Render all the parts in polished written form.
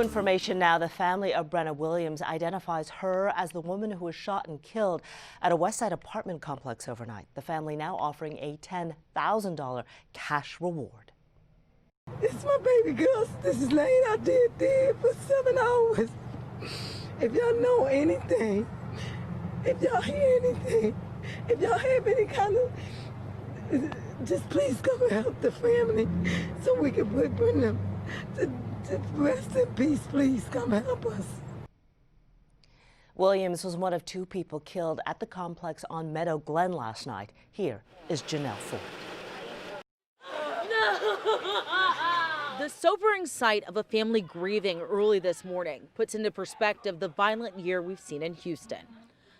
information now. The family of Brenna Williams identifies her as the woman who was shot and killed at a Westside apartment complex overnight. The family now offering a $10,000 cash reward. It's my baby girl. This is Lane. I did for 7 hours. If y'all know anything, if y'all hear anything, if y'all have any kind of, just please come and help the family so we can put Brenna to rest in peace. Please come help us. Williams was one of 2 people killed at the complex on Meadow Glen last night. Here is Janelle Ford. The sobering sight of a family grieving early this morning puts into perspective the violent year we've seen in Houston.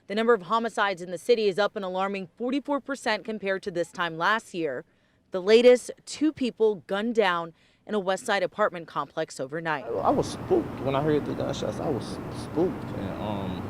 The number of homicides in the city is up an alarming 44% compared to this time last year. The latest, 2 people gunned down in a Westside apartment complex overnight. I was spooked when I heard the gunshots. I was spooked, and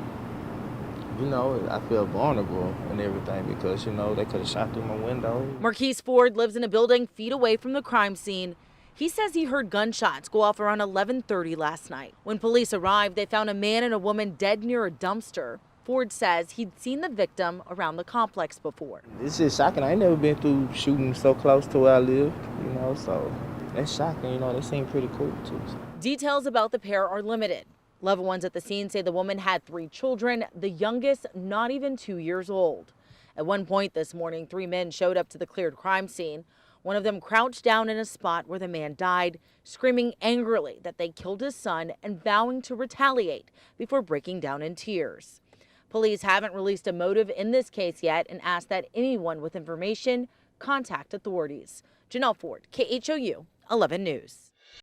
you know, I feel vulnerable and everything because, you know, they could have shot through my window. Marquise Ford lives in a building feet away from the crime scene. He says he heard gunshots go off around 11:30 last night. When police arrived, they found a man and a woman dead near a dumpster. Ford says he'd seen the victim around the complex before. It's just shocking. I ain't never been through shooting so close to where I live, you know, so that's shocking. You know, they seem pretty cool too. Details about the pair are limited. Loved ones at the scene say the woman had 3 children, the youngest not even 2 years old. At one point this morning, 3 men showed up to the cleared crime scene. One of them crouched down in a spot where the man died, screaming angrily that they killed his son and vowing to retaliate before breaking down in tears. Police haven't released a motive in this case yet and ask that anyone with information contact authorities. Janelle Ford, KHOU 11 News.